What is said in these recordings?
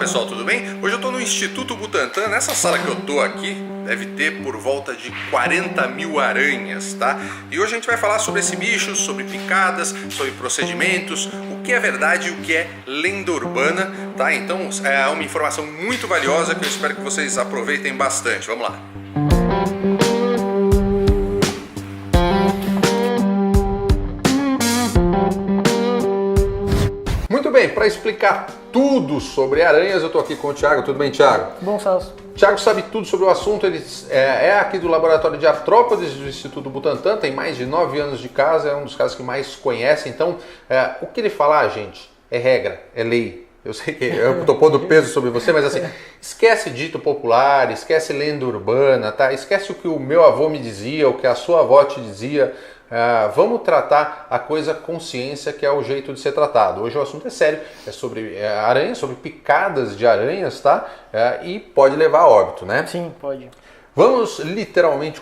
pessoal, tudo bem? Hoje eu estou no Instituto Butantan, nessa sala que eu estou aqui, deve ter por volta de 40 mil aranhas, tá? E hoje a gente vai falar sobre esse bicho, sobre picadas, sobre procedimentos, o que é verdade e o que é lenda urbana, tá? Então é uma informação muito valiosa que eu espero que vocês aproveitem bastante. Vamos lá! Muito bem, para explicar tudo sobre aranhas, eu estou aqui com o Thiago. Tudo bem, Thiago? Bom, Celso. Thiago sabe tudo sobre o assunto, ele é aqui do Laboratório de Artrópodes do Instituto Butantan, tem mais de 9 anos de casa, é um dos caras que mais conhece. Então, o que ele falar, gente, é regra, é lei. Eu sei que eu estou pondo peso sobre você, mas assim, esquece dito popular, esquece lenda urbana, tá? Esquece o que o meu avô me dizia, o que a sua avó te dizia. Vamos tratar a coisa com ciência, que é o jeito de ser tratado. Hoje o assunto é sério, é sobre aranhas, sobre picadas de aranhas, tá? E pode levar a óbito, né? Sim, pode. Vamos literalmente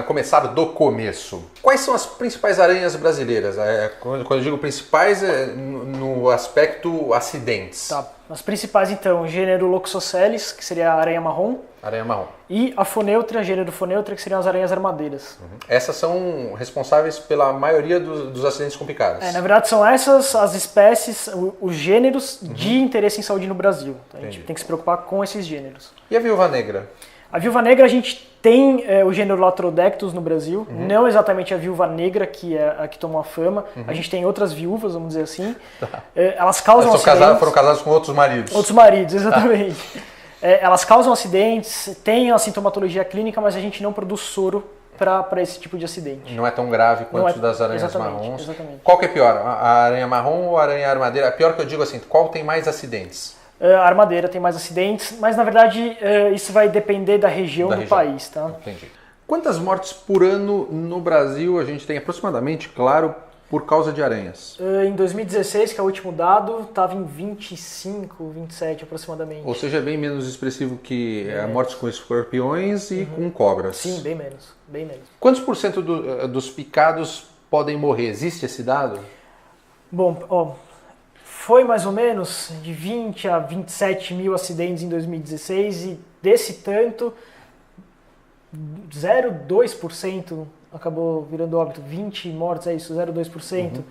começar do começo. Quais são as principais aranhas brasileiras? Quando eu digo principais, no aspecto acidentes. Tá. As principais, então, o gênero Loxosceles, que seria a aranha marrom. Aranha marrom. E a Foneutra, gênero Foneutra, que seriam as aranhas armadeiras. Uhum. Essas são responsáveis pela maioria dos acidentes com picadas. Na verdade, são essas as espécies, os gêneros de interesse em saúde no Brasil. Então, a gente tem que se preocupar com esses gêneros. E a viúva negra? A viúva negra, a gente tem o gênero Latrodectus no Brasil, não exatamente a viúva negra, que é a que tomou a fama. A gente tem outras viúvas, vamos dizer assim. Tá. Elas causam acidentes. Foram casadas com outros maridos. Outros maridos, exatamente. Elas causam acidentes, têm a sintomatologia clínica, mas a gente não produz soro para esse tipo de acidente. Não é tão grave quanto das aranhas marrons. Exatamente. Qual que é pior, a aranha marrom ou a aranha armadeira? Pior que eu digo assim, qual tem mais acidentes? A armadeira tem mais acidentes, mas na verdade isso vai depender da região do país, tá? Entendi. Quantas mortes por ano no Brasil a gente tem aproximadamente, claro, por causa de aranhas? Em 2016, que é o último dado, estava em 25, 27 aproximadamente. Ou seja, bem menos expressivo que mortes com escorpiões e com cobras. Sim, bem menos, bem menos. Quantos por cento dos picados podem morrer? Existe esse dado? Bom, foi mais ou menos de 20 a 27 mil acidentes em 2016 e desse tanto, 0,2% acabou virando óbito. 20 mortes, é isso, 0,2%.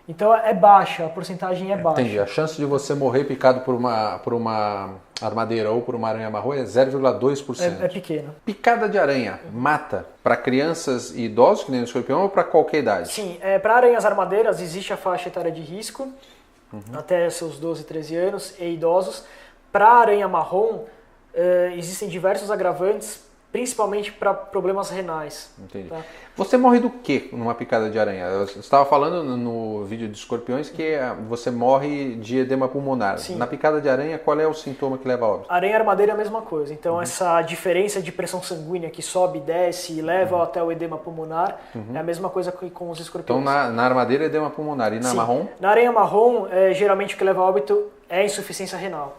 Então é baixa, a porcentagem é baixa. Entendi. A chance de você morrer picado por uma armadeira ou por uma aranha marrom é 0,2%. É pequeno. Picada de aranha mata para crianças e idosos, que nem o escorpião, ou para qualquer idade? Sim, para aranhas armadeiras existe a faixa etária de risco, até seus 12, 13 anos, e idosos. Para a aranha marrom, existem diversos agravantes, principalmente para problemas renais. Entendi. Tá? Você morre do que numa picada de aranha? Você estava falando no vídeo de escorpiões que você morre de edema pulmonar. Sim. Na picada de aranha, qual é o sintoma que leva a óbito? Aranha armadeira é a mesma coisa. Então essa diferença de pressão sanguínea que sobe e desce e leva até o edema pulmonar é a mesma coisa que com os escorpiões. Então na armadeira é edema pulmonar e na marrom? Na aranha marrom, geralmente o que leva a óbito é insuficiência renal.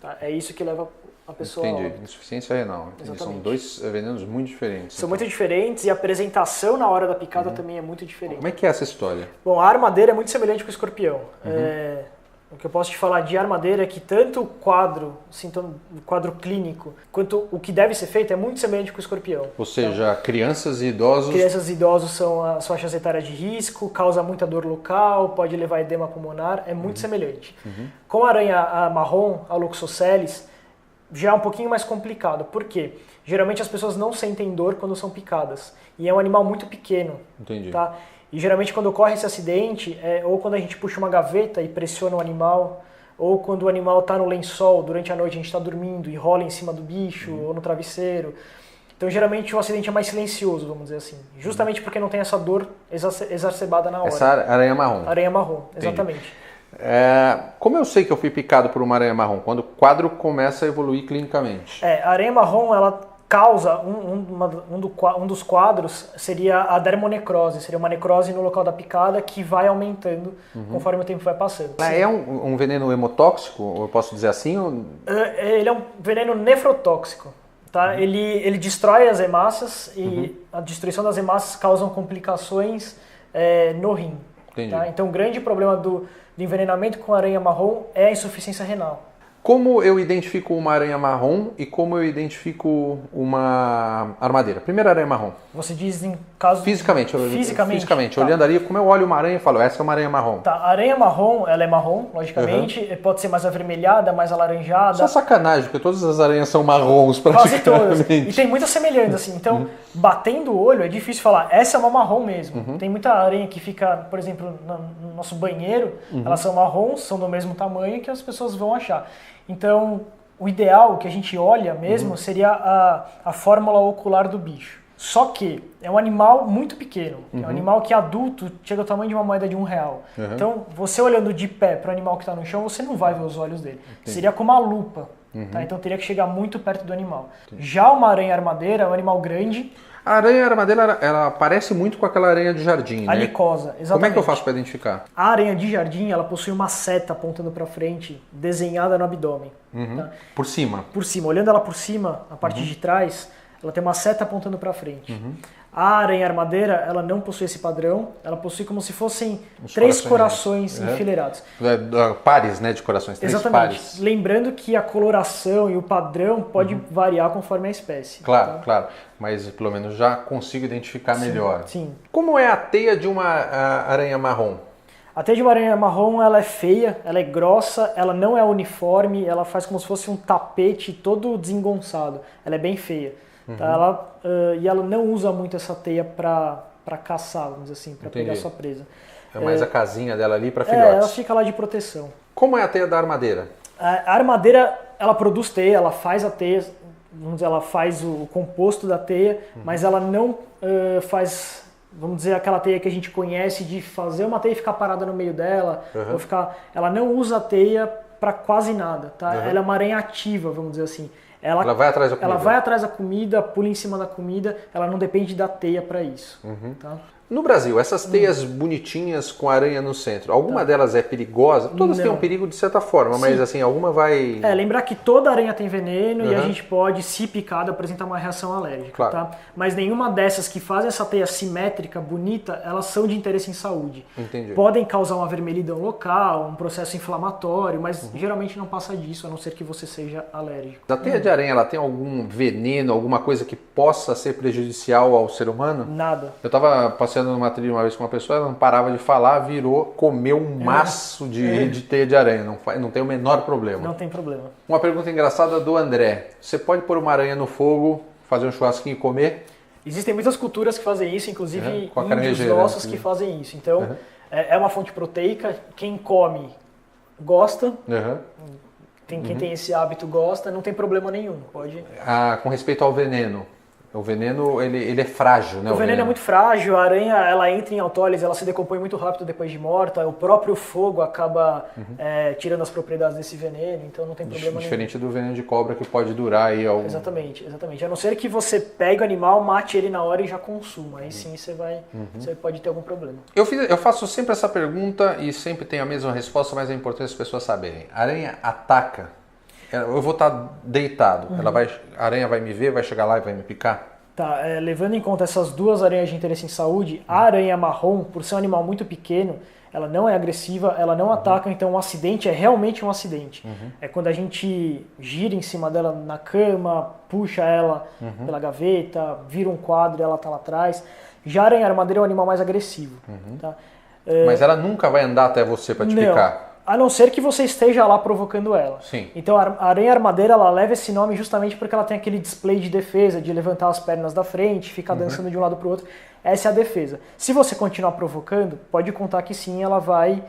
Tá? É isso que leva a pessoa a óbito. Insuficiência renal. São dois venenos muito diferentes. São muito diferentes e a apresentação na hora da picada também é muito diferente. Como é que é essa história? Bom, a armadeira é muito semelhante com o escorpião. O que eu posso te falar de armadeira é que tanto o quadro clínico, quanto o que deve ser feito é muito semelhante com o escorpião. Ou seja, crianças e idosos... Crianças e idosos são as faixas etárias de risco, causa muita dor local, pode levar a edema pulmonar, é muito semelhante. Com a aranha marrom, a Loxosceles, já é um pouquinho mais complicado. Por quê? Geralmente as pessoas não sentem dor quando são picadas. E é um animal muito pequeno. Entendi. Tá? E geralmente quando ocorre esse acidente, ou quando a gente puxa uma gaveta e pressiona o animal, ou quando o animal está no lençol, durante a noite a gente está dormindo e rola em cima do bicho ou no travesseiro. Então geralmente o acidente é mais silencioso, vamos dizer assim. Justamente porque não tem essa dor exacerbada na hora. Essa aranha marrom. Aranha marrom, exatamente. Como eu sei que eu fui picado por uma aranha marrom? Quando o quadro começa a evoluir clinicamente. A aranha marrom, ela causa, um dos quadros seria a dermonecrose, seria uma necrose no local da picada que vai aumentando conforme o tempo vai passando. É um veneno hemotóxico, eu posso dizer assim? Ele é um veneno nefrotóxico. Tá? Ele destrói as hemácias e a destruição das hemácias causa complicações no rim. Tá? Então o grande problema do envenenamento com aranha marrom é a insuficiência renal. Como eu identifico uma aranha marrom e como eu identifico uma armadeira? Primeiro, aranha marrom. Você diz em caso... Fisicamente. Tá. Olhando ali, como eu olho uma aranha e falo, essa é uma aranha marrom. Tá, a aranha marrom, ela é marrom, logicamente. Pode ser mais avermelhada, mais alaranjada. Só sacanagem, porque todas as aranhas são marrons Quase todas. praticamente. E tem muitas semelhanças, assim. Então, batendo o olho, é difícil falar, essa é uma marrom mesmo. Tem muita aranha que fica, por exemplo, no nosso banheiro, elas são marrons, são do mesmo tamanho que as pessoas vão achar. Então, o ideal que a gente olha mesmo seria a fórmula ocular do bicho. Só que é um animal muito pequeno. É um animal que adulto chega ao tamanho de uma moeda de R$1. Então, você olhando de pé para o animal que está no chão, você não vai ver os olhos dele. Seria com uma lupa. Tá? Então, teria que chegar muito perto do animal. Já uma aranha armadeira é um animal grande. A aranha armadeira, ela parece muito com aquela aranha de jardim, A né? licosa, exatamente. Como é que eu faço para identificar? A aranha de jardim, ela possui uma seta apontando para frente, desenhada no abdômen. Tá? Por cima? Por cima. Olhando ela por cima, a parte de trás, ela tem uma seta apontando para frente. A aranha armadeira, ela não possui esse padrão, ela possui como se fossem três corações enfileirados. Pares, né, de corações, três Exatamente. pares. Lembrando que a coloração e o padrão pode variar conforme a espécie. Claro, tá? claro. Mas pelo menos já consigo identificar melhor. Sim. Como é a teia de uma aranha marrom? A teia de uma aranha marrom, ela é feia, ela é grossa, ela não é uniforme, ela faz como se fosse um tapete todo desengonçado. Ela é bem feia. Tá? E ela não usa muito essa teia para caçar, vamos dizer assim, para pegar sua presa. É mais a casinha dela ali para Ela filhotes. fica lá de proteção. Como é a teia da armadeira? A armadeira, ela produz teia, ela faz a teia, vamos dizer, ela faz o composto da teia, mas ela não faz, vamos dizer, aquela teia que a gente conhece de fazer uma teia e ficar parada no meio dela, ou ela não usa a teia para quase nada, tá? Ela é uma aranha ativa, vamos dizer assim. Ela vai atrás da comida. Ela vai atrás da comida, pula em cima da comida, ela não depende da teia para isso. Tá? No Brasil, essas teias bonitinhas com aranha no centro, alguma delas é perigosa? Todas têm um perigo de certa forma, mas assim, alguma vai... lembrar que toda aranha tem veneno e a gente pode, se picado, apresentar uma reação alérgica. Claro. Tá? Mas nenhuma dessas que fazem essa teia simétrica, bonita, elas são de interesse em saúde. Entendi. Podem causar uma vermelhidão local, um processo inflamatório, mas geralmente não passa disso, a não ser que você seja alérgico. A teia de aranha, ela tem algum veneno, alguma coisa que possa ser prejudicial ao ser humano? Nada. Eu estava passeando numa trilha uma vez com uma pessoa, ela não parava de falar, comeu um maço de teia de aranha, não tem o menor problema. Não tem problema. Uma pergunta engraçada do André, você pode pôr uma aranha no fogo, fazer um churrasquinho e comer? Existem muitas culturas que fazem isso, inclusive com a índios nossos que fazem isso. Então, é uma fonte proteica, quem come gosta, quem tem esse hábito gosta, não tem problema nenhum. Pode... Com respeito ao veneno, o veneno ele é frágil, né? O veneno é muito frágil, a aranha ela entra em autólise, ela se decompõe muito rápido depois de morta, o próprio fogo acaba tirando as propriedades desse veneno, então não tem problema nenhum. Diferente do veneno de cobra que pode durar aí algum... Exatamente. A não ser que você pegue o animal, mate ele na hora e já consuma, aí sim você pode ter algum problema. Eu faço sempre essa pergunta e sempre tem a mesma resposta, mas é importante as pessoas saberem. A aranha ataca? Eu vou estar deitado, a aranha vai me ver, vai chegar lá e vai me picar? Tá, levando em conta essas duas aranhas de interesse em saúde, a aranha marrom, por ser um animal muito pequeno, ela não é agressiva, ela não ataca, então um acidente é realmente um acidente. É quando a gente gira em cima dela na cama, puxa ela pela gaveta, vira um quadro e ela está lá atrás. Já a aranha armadeira é um animal mais agressivo. Tá? Mas ela nunca vai andar até você para te picar? A não ser que você esteja lá provocando ela. Sim. Então a aranha armadeira ela leva esse nome justamente porque ela tem aquele display de defesa, de levantar as pernas da frente, ficar dançando de um lado para o outro. Essa é a defesa. Se você continuar provocando, pode contar que sim, ela vai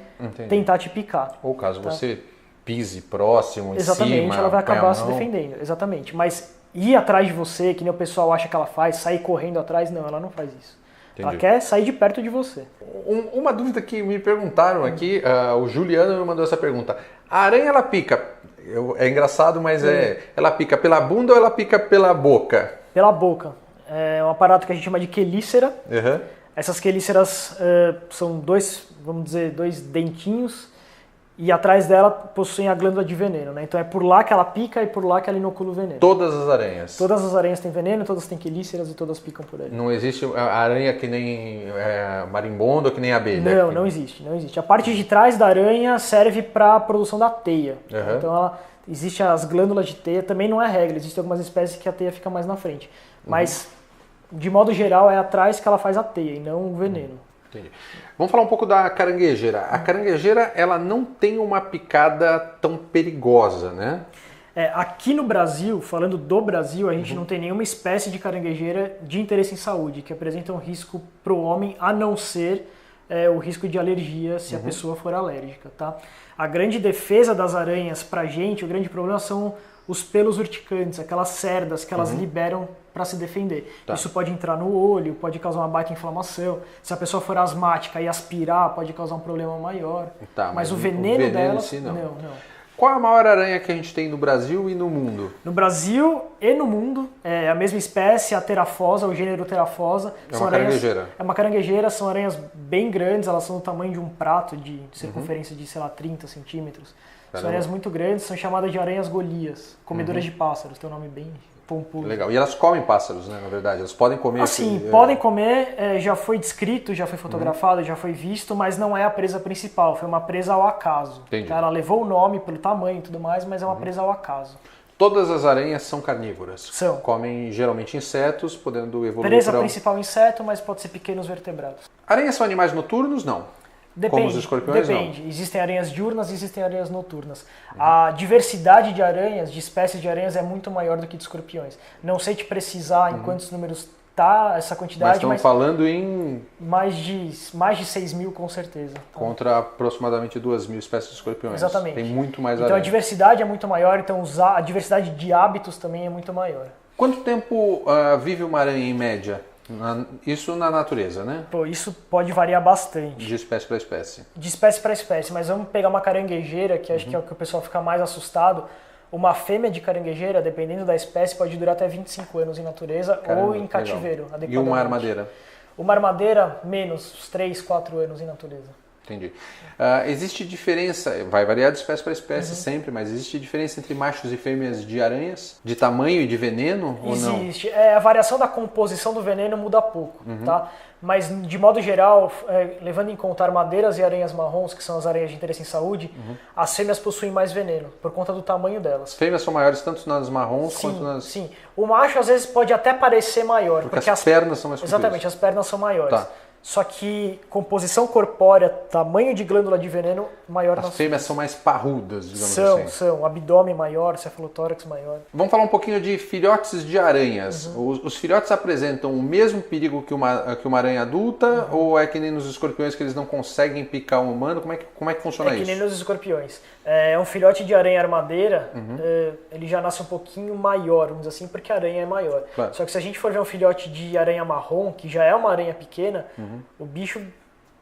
tentar te picar. Ou caso você pise próximo, exatamente, em cima, ela vai acabar se defendendo. Exatamente. Mas ir atrás de você, que nem o pessoal acha que ela faz, sair correndo atrás, não, ela não faz isso. Entendi. Ela quer sair de perto de você. Uma dúvida que me perguntaram aqui, o Juliano me mandou essa pergunta. A aranha, ela pica, é engraçado, mas ela pica pela bunda ou ela pica pela boca? Pela boca. É um aparato que a gente chama de quelícera. Essas quelíceras são dois dentinhos e atrás dela possuem a glândula de veneno, né? Então é por lá que ela pica e por lá que ela inocula o veneno. Todas as aranhas? Todas as aranhas têm veneno, todas têm quelíceras e todas picam por aí. Não existe aranha que nem marimbondo ou que nem abelha? Não existe, não existe. A parte de trás da aranha serve para a produção da teia. Uhum. Então existe as glândulas de teia, também não é regra, existem algumas espécies que a teia fica mais na frente. Mas, de modo geral, é atrás que ela faz a teia e não o veneno. Entendi. Vamos falar um pouco da caranguejeira. A caranguejeira, ela não tem uma picada tão perigosa, né? Aqui no Brasil, falando do Brasil, a gente não tem nenhuma espécie de caranguejeira de interesse em saúde que apresenta um risco para o homem, a não ser o risco de alergia se a pessoa for alérgica, tá? A grande defesa das aranhas pra gente, o grande problema são os pelos urticantes, aquelas cerdas que elas liberam para se defender. Tá. Isso pode entrar no olho, pode causar uma baita inflamação. Se a pessoa for asmática e aspirar, pode causar um problema maior. Tá, mas o veneno dela... em si, não. Não. Qual a maior aranha que a gente tem no Brasil e no mundo? No Brasil e no mundo, é a mesma espécie, a Terafosa, o gênero Terafosa. É uma caranguejeira. É uma caranguejeira, são aranhas bem grandes, elas são do tamanho de um prato de circunferência de, 30 centímetros. São aranhas muito grandes, são chamadas de aranhas golias, comedoras de pássaros, tem um nome bem pomposo. Legal. E elas comem pássaros, né, na verdade? Elas podem comer... Assim, podem comer, já foi descrito, já foi fotografado, já foi visto, mas não é a presa principal, foi uma presa ao acaso. Entendi. Ela levou o nome pelo tamanho e tudo mais, mas é uma presa ao acaso. Todas as aranhas são carnívoras? São. Comem geralmente insetos, podendo evoluir Presa principal inseto, mas pode ser pequenos vertebrados. Aranhas são animais noturnos? Não. Depende, Como os escorpiões, depende. não. Existem aranhas diurnas e existem aranhas noturnas. A diversidade de aranhas, de espécies de aranhas, é muito maior do que de escorpiões. Não sei te precisar em quantos números tá essa quantidade, mas estamos falando em... mais de 6 mil, com certeza. Contra aproximadamente 2.000 espécies de escorpiões. Exatamente. Tem muito mais Então aranha. a diversidade é muito maior, então a diversidade de hábitos também é muito maior. Quanto tempo vive uma aranha em média? Isso na natureza, né? Pô, isso pode variar bastante. De espécie para espécie. De espécie para espécie, mas vamos pegar uma caranguejeira, que acho que é o que o pessoal fica mais assustado. Uma fêmea de caranguejeira, dependendo da espécie, pode durar até 25 anos em natureza. Caramba, ou em cativeiro, adequadamente. E uma armadeira? Uma armadeira, menos, uns 3, 4 anos em natureza. Entendi. Existe diferença, vai variar de espécie para espécie sempre, mas existe diferença entre machos e fêmeas de aranhas? De tamanho e de veneno ou não? Existe. A variação da composição do veneno muda pouco, tá? Mas, de modo geral, levando em conta armadeiras e aranhas marrons, que são as aranhas de interesse em saúde, as fêmeas possuem mais veneno, por conta do tamanho delas. Fêmeas são maiores tanto nas marrons quanto nas... Sim, o macho às vezes pode até parecer maior. Porque as pernas são mais compridas. Exatamente, as pernas são maiores. Tá. Só que composição corpórea, tamanho de glândula de veneno, maior nas As fêmeas são mais parrudas, digamos assim. São. Abdômen maior, cefalotórax maior. Vamos falar um pouquinho de filhotes de aranhas. Os filhotes apresentam o mesmo perigo que uma aranha adulta ou é que nem nos escorpiões que eles não conseguem picar um humano? Como é que funciona isso? É que nem nos escorpiões. Um filhote de aranha armadeira, ele já nasce um pouquinho maior, vamos dizer assim, porque a aranha é maior. Claro. Só que se a gente for ver um filhote de aranha marrom, que já é uma aranha pequena, o bicho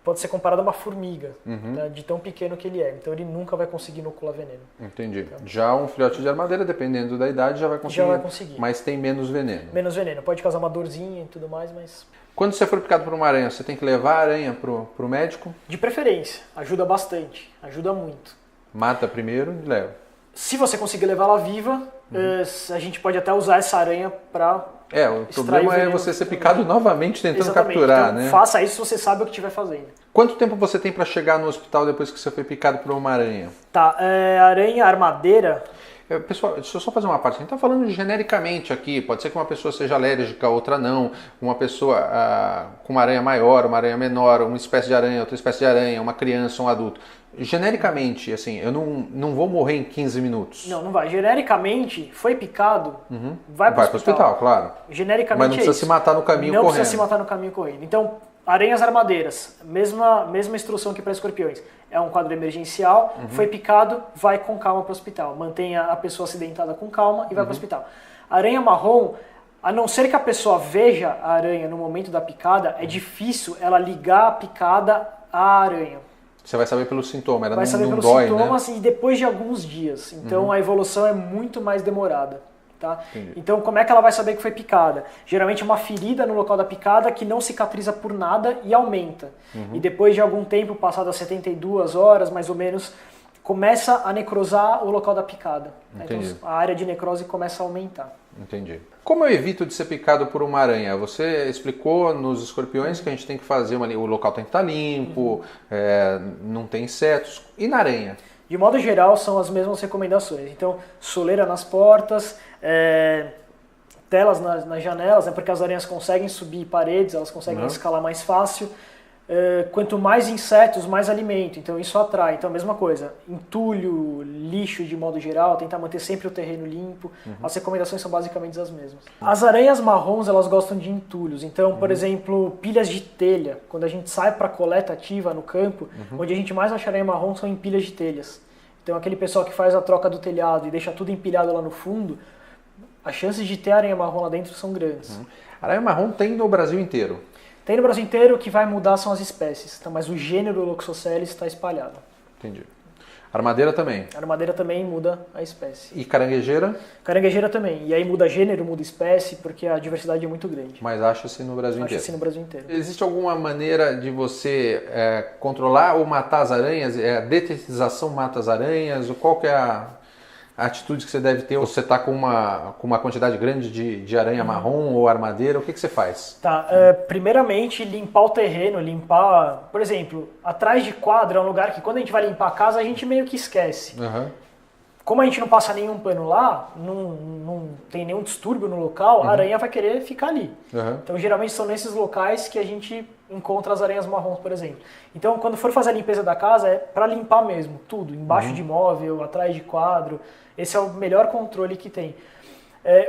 pode ser comparado a uma formiga, tá? De tão pequeno que ele é. Então ele nunca vai conseguir inocular veneno. Entendi. Já um filhote de armadeira, dependendo da idade, já vai conseguir. Mas tem menos veneno. Menos veneno. Pode causar uma dorzinha e tudo mais, mas... Quando você for picado por uma aranha, você tem que levar a aranha pro médico? De preferência. Ajuda bastante. Ajuda muito. Mata primeiro e leva. Se você conseguir levá-la viva, a gente pode até usar essa aranha para o problema é você ser picado novamente tentando capturar, então, né? Faça isso se você sabe o que estiver fazendo. Quanto tempo você tem para chegar no hospital depois que você foi picado por uma aranha? Tá, aranha armadeira... Pessoal, deixa eu só fazer uma parte. A gente está falando genericamente aqui. Pode ser que uma pessoa seja alérgica, outra não. Uma pessoa com uma aranha maior, uma aranha menor, uma espécie de aranha, outra espécie de aranha, uma criança, um adulto. Genericamente, assim, eu não vou morrer em 15 minutos. Não vai. Genericamente, foi picado, vai para o hospital, claro. Genericamente mas não precisa se matar no caminho correndo. Não precisa se matar no caminho correndo. Então, aranhas armadeiras, mesma instrução que para escorpiões. É um quadro emergencial, foi picado, vai com calma para o hospital. Mantenha a pessoa acidentada com calma e vai para o hospital. Aranha marrom, a não ser que a pessoa veja a aranha no momento da picada, é difícil ela ligar a picada à aranha. Você vai saber pelo sintoma, ela vai saber não pelos dói, sintomas, né? E depois de alguns dias. Então a evolução é muito mais demorada. Tá? Então como é que ela vai saber que foi picada? Geralmente uma ferida no local da picada que não cicatriza por nada e aumenta. E depois de algum tempo, passado as 72 horas mais ou menos, começa a necrosar o local da picada. Entendi. Então a área de necrose começa a aumentar. Entendi. Como eu evito de ser picado por uma aranha? Você explicou nos escorpiões que a gente tem que fazer o local tem que estar limpo, não tem insetos. E na aranha? De modo geral, são as mesmas recomendações. Então, soleira nas portas, telas nas janelas, porque as aranhas conseguem subir paredes, elas conseguem escalar mais fácil. Quanto mais insetos, mais alimento, então isso atrai. Então a mesma coisa, entulho, lixo de modo geral, tentar manter sempre o terreno limpo. As recomendações são basicamente as mesmas. As aranhas marrons, elas gostam de entulhos. Então, por exemplo, pilhas de telha. Quando a gente sai para coleta ativa no campo, onde a gente mais acha aranha marrom são em pilhas de telhas. Então aquele pessoal que faz a troca do telhado e deixa tudo empilhado lá no fundo, as chances de ter aranha marrom lá dentro são grandes. Aranha marrom tem no Brasil inteiro? Tem no Brasil inteiro, o que vai mudar são as espécies, tá? Mas o gênero Loxosceles está espalhado. Entendi. Armadeira também? A armadeira também muda a espécie. E caranguejeira? Caranguejeira também. E aí muda gênero, muda espécie, porque a diversidade é muito grande. Mas acha-se no Brasil inteiro? Acha-se no Brasil inteiro. Existe alguma maneira de você controlar ou matar as aranhas? A detetização mata as aranhas? Qual que é a atitude que você deve ter? Ou você está com uma quantidade grande de aranha marrom ou armadeira? O que você faz? Tá, primeiramente limpar o terreno, por exemplo, atrás de quadro é um lugar que quando a gente vai limpar a casa a gente meio que esquece. Como a gente não passa nenhum pano lá, não tem nenhum distúrbio no local, a aranha vai querer ficar ali. Então geralmente são nesses locais que a gente encontra as aranhas marrons, por exemplo. Então quando for fazer a limpeza da casa é para limpar mesmo, tudo, embaixo de móvel, atrás de quadro. Esse é o melhor controle que tem.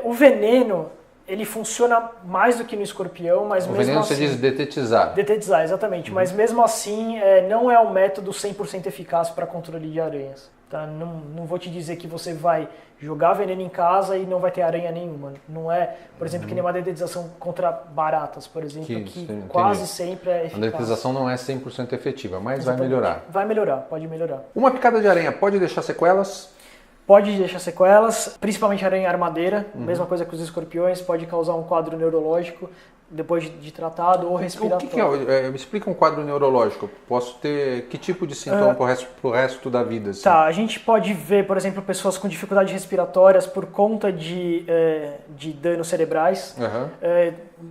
O veneno, ele funciona mais do que no escorpião, mas mesmo assim... O veneno você diz detetizar. Detetizar, exatamente. Mas mesmo assim, não é um método 100% eficaz para controle de aranhas. Tá? Não vou te dizer que você vai jogar veneno em casa e não vai ter aranha nenhuma. Não é, por exemplo, que nem uma detetização contra baratas, por exemplo, que quase sempre é eficaz. A detetização não é 100% efetiva, mas exatamente. Vai melhorar. Vai melhorar, pode melhorar. Uma picada de aranha pode deixar sequelas? Pode deixar sequelas, principalmente aranha armadeira, mesma coisa que os escorpiões, pode causar um quadro neurológico depois de tratado ou respiratório. O que é? Me explica um quadro neurológico. Posso ter que tipo de sintoma pro resto da vida? Assim? Tá, a gente pode ver, por exemplo, pessoas com dificuldades respiratórias por conta de danos cerebrais,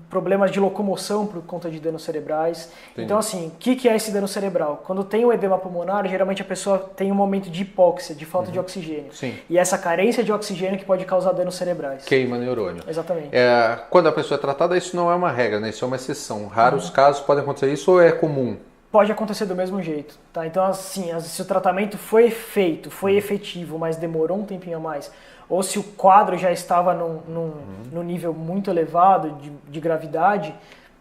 problemas de locomoção por conta de danos cerebrais. Entendi. Então, assim, o que é esse dano cerebral? Quando tem o edema pulmonar, geralmente a pessoa tem um momento de hipóxia, de falta de oxigênio. Sim. E essa carência de oxigênio que pode causar danos cerebrais. Queima neurônio. Exatamente. Quando a pessoa é tratada, isso não é uma regra, né? Isso é uma exceção. Raros casos podem acontecer isso ou é comum? Pode acontecer do mesmo jeito, tá? Então, assim, se o tratamento foi feito, foi efetivo, mas demorou um tempinho a mais, ou se o quadro já estava num nível muito elevado de gravidade,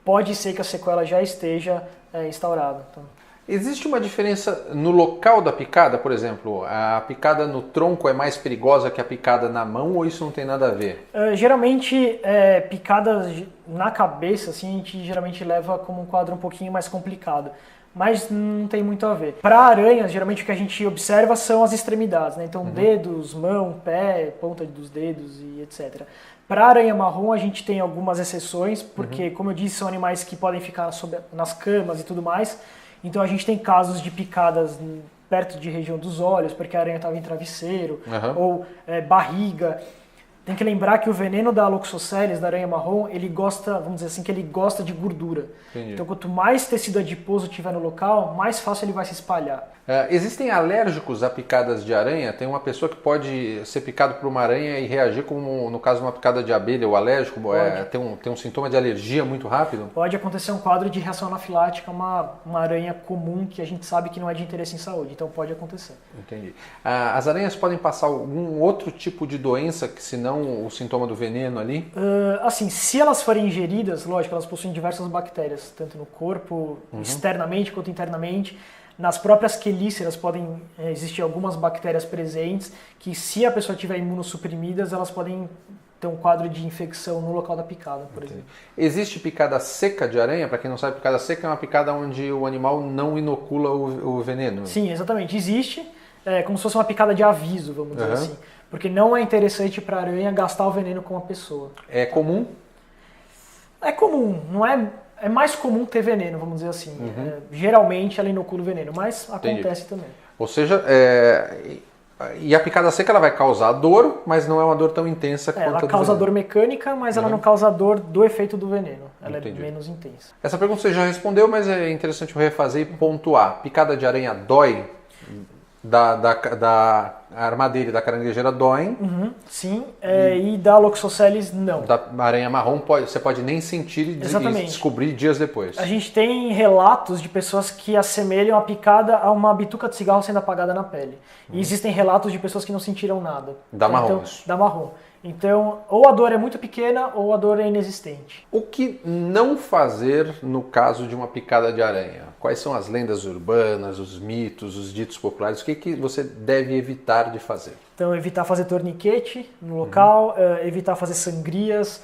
pode ser que a sequela já esteja instaurada. Então. Existe uma diferença no local da picada, por exemplo? A picada no tronco é mais perigosa que a picada na mão ou isso não tem nada a ver? Geralmente, picadas na cabeça, assim, a gente geralmente leva como um quadro um pouquinho mais complicado. Mas não tem muito a ver. Para aranhas, geralmente o que a gente observa são as extremidades, né? Então dedos, mão, pé, ponta dos dedos e etc. Para aranha marrom a gente tem algumas exceções, porque como eu disse, são animais que podem ficar nas camas e tudo mais. Então a gente tem casos de picadas perto de região dos olhos, porque a aranha estava em travesseiro, ou barriga. Tem que lembrar que o veneno da Loxosceles, da aranha marrom, ele gosta, vamos dizer assim, que ele gosta de gordura. Entendi. Então quanto mais tecido adiposo tiver no local, mais fácil ele vai se espalhar. Existem alérgicos a picadas de aranha? Tem uma pessoa que pode ser picado por uma aranha e reagir como no caso de uma picada de abelha, o alérgico tem um sintoma de alergia muito rápido? Pode acontecer um quadro de reação anafilática, uma aranha comum que a gente sabe que não é de interesse em saúde, então pode acontecer. Entendi. As aranhas podem passar algum outro tipo de doença que se não o sintoma do veneno ali? Assim, se elas forem ingeridas, lógico, elas possuem diversas bactérias, tanto no corpo, externamente quanto internamente. Nas próprias quelíceras podem existir algumas bactérias presentes que, se a pessoa tiver imunossuprimidas, elas podem ter um quadro de infecção no local da picada, por exemplo. Existe picada seca de aranha? Para quem não sabe, picada seca é uma picada onde o animal não inocula o veneno. Sim, exatamente. Existe, como se fosse uma picada de aviso, vamos dizer assim. Porque não é interessante para a aranha gastar o veneno com a pessoa. É comum? É comum, não é... É mais comum ter veneno, vamos dizer assim. Geralmente ela inocula o veneno, mas acontece também. Ou seja, e a picada seca ela vai causar dor, mas não é uma dor tão intensa quanto a do ela causa veneno. dor mecânica, mas ela não causa dor do efeito do veneno. Ela Entendi. é menos intensa. Essa pergunta você já respondeu, mas é interessante eu refazer e pontuar. Picada de aranha dói? Da armadeira e da caranguejeira doem. Sim, e da Loxosceles não. Da aranha marrom você pode nem sentir e descobrir dias depois. A gente tem relatos de pessoas que assemelham a picada a uma bituca de cigarro sendo apagada na pele. E existem relatos de pessoas que não sentiram nada. Da marrom. Então, da marrom. Então, ou a dor é muito pequena ou a dor é inexistente. O que não fazer no caso de uma picada de aranha? Quais são as lendas urbanas, os mitos, os ditos populares? O que você deve evitar de fazer? Então, evitar fazer torniquete no local, evitar fazer sangrias,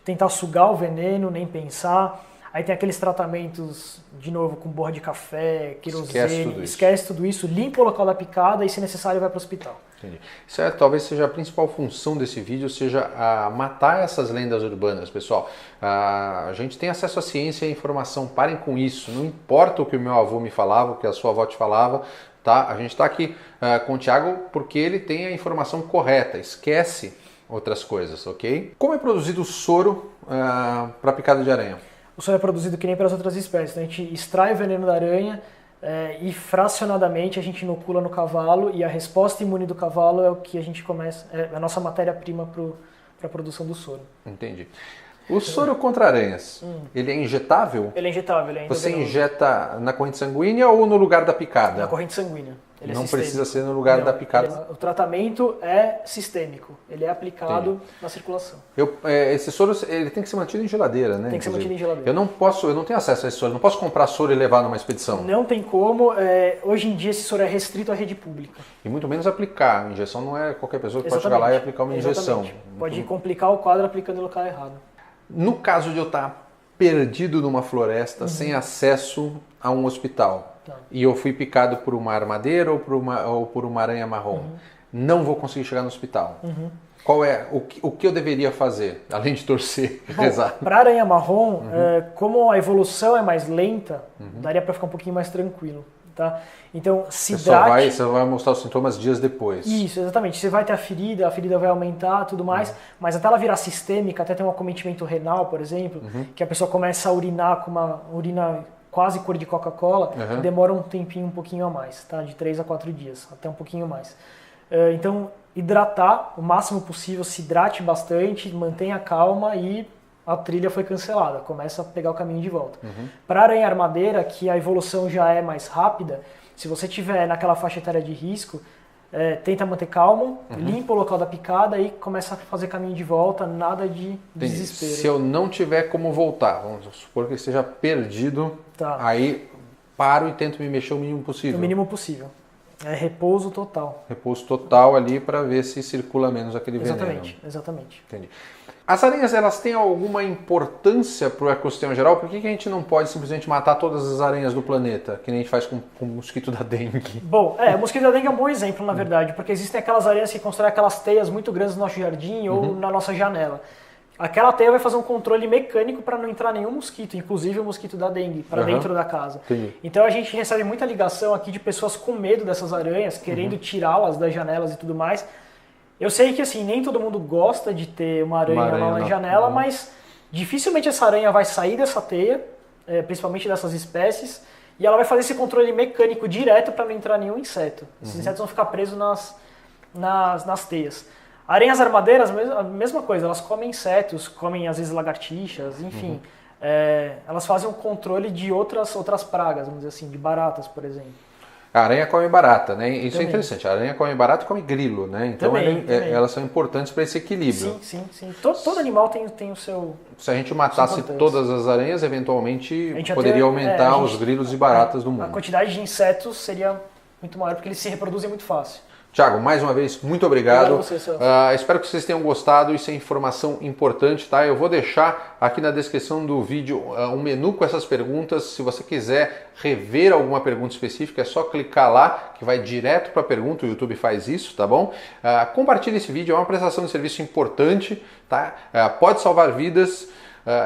tentar sugar o veneno, nem pensar. Aí tem aqueles tratamentos, de novo, com borra de café, querosene, esquece tudo isso, limpa o local da picada e, se necessário, vai para o hospital. Entendi. Isso talvez seja a principal função desse vídeo, seja matar essas lendas urbanas, pessoal. A gente tem acesso à ciência e à informação, parem com isso. Não importa o que o meu avô me falava, o que a sua avó te falava, tá? A gente está aqui com o Thiago porque ele tem a informação correta, esquece outras coisas, ok? Como é produzido o soro para picada de aranha? O soro é produzido que nem pelas outras espécies. Então a gente extrai o veneno da aranha e fracionadamente a gente inocula no cavalo, e a resposta imune do cavalo é o que a gente começa, é a nossa matéria-prima para a produção do soro. Entendi. O soro contra aranhas, ele é injetável? Ele é injetável, ele é Você injeta na corrente sanguínea ou no lugar da picada? Na corrente sanguínea. Ele não é precisa ser no lugar da picada. O tratamento é sistêmico, ele é aplicado na circulação. Esse soro ele tem que ser mantido em geladeira, né? Tem que ser mantido em geladeira. Eu não tenho acesso a esse soro, não posso comprar soro e levar numa expedição. Não tem como, hoje em dia esse soro é restrito à rede pública. E muito menos aplicar. A injeção não é qualquer pessoa que pode chegar lá e aplicar uma injeção. Pode complicar o quadro aplicando no local errado. No caso de eu estar perdido numa floresta, sem acesso a um hospital, e eu fui picado por uma armadeira ou por uma aranha marrom, não vou conseguir chegar no hospital. Qual é o que eu deveria fazer, além de torcer e rezar? Para a aranha marrom, como a evolução é mais lenta, daria para ficar um pouquinho mais tranquilo. Tá? Então, se hidrate. Você vai mostrar os sintomas dias depois. Isso, exatamente. Você vai ter a ferida vai aumentar, tudo mais, mas até ela virar sistêmica, até ter um acometimento renal, por exemplo, que a pessoa começa a urinar com uma urina quase cor de Coca-Cola, demora um tempinho um pouquinho a mais, tá? De 3 a 4 dias, até um pouquinho mais. Então, hidratar o máximo possível, se hidrate bastante, mantenha calma e a trilha foi cancelada, começa a pegar o caminho de volta. Para a aranha armadeira, que a evolução já é mais rápida, se você estiver naquela faixa etária de risco, tenta manter calmo, limpa o local da picada e começa a fazer caminho de volta, nada de desespero. Se eu não tiver como voltar, vamos supor que eu esteja perdido, aí paro e tento me mexer o mínimo possível. O mínimo possível. É repouso total. Repouso total ali para ver se circula menos aquele veneno. Exatamente. Entendi. As aranhas, elas têm alguma importância para o ecossistema geral? Por que a gente não pode simplesmente matar todas as aranhas do planeta, que nem a gente faz com o mosquito da dengue? Bom, o mosquito da dengue é um bom exemplo, na verdade, porque existem aquelas aranhas que constroem aquelas teias muito grandes no nosso jardim ou na nossa janela. Aquela teia vai fazer um controle mecânico para não entrar nenhum mosquito, inclusive o mosquito da dengue, para dentro da casa. Entendi. Então a gente recebe muita ligação aqui de pessoas com medo dessas aranhas, querendo tirá-las das janelas e tudo mais. Eu sei que assim, nem todo mundo gosta de ter uma aranha lá na janela, mas dificilmente essa aranha vai sair dessa teia, principalmente dessas espécies, e ela vai fazer esse controle mecânico direto para não entrar nenhum inseto. Esses insetos vão ficar presos nas teias. Aranhas armadeiras, a mesma coisa, elas comem insetos, comem às vezes lagartixas, enfim. Elas fazem um controle de outras pragas, vamos dizer assim, de baratas, por exemplo. A aranha come barata, né? Isso também é interessante. A aranha come barata e come grilo, né? Então também. Elas são importantes para esse equilíbrio. Sim. Todo animal tem o seu... Se a gente matasse todas as aranhas, eventualmente poderia aumentar os grilos e baratas do mundo. A quantidade de insetos seria muito maior, porque eles se reproduzem muito fácil. Thiago, mais uma vez, muito obrigado. Obrigado a você, Celso. Espero que vocês tenham gostado. Isso é informação importante, tá? Eu vou deixar aqui na descrição do vídeo um menu com essas perguntas. Se você quiser rever alguma pergunta específica, é só clicar lá, que vai direto para a pergunta. O YouTube faz isso, tá bom? Compartilhe esse vídeo, é uma prestação de serviço importante, tá? Pode salvar vidas.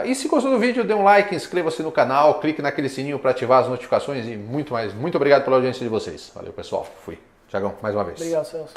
E se gostou do vídeo, dê um like, inscreva-se no canal, clique naquele sininho para ativar as notificações e muito mais. Muito obrigado pela audiência de vocês. Valeu, pessoal. Fui. Thiagão, mais uma vez. Obrigado, Celso.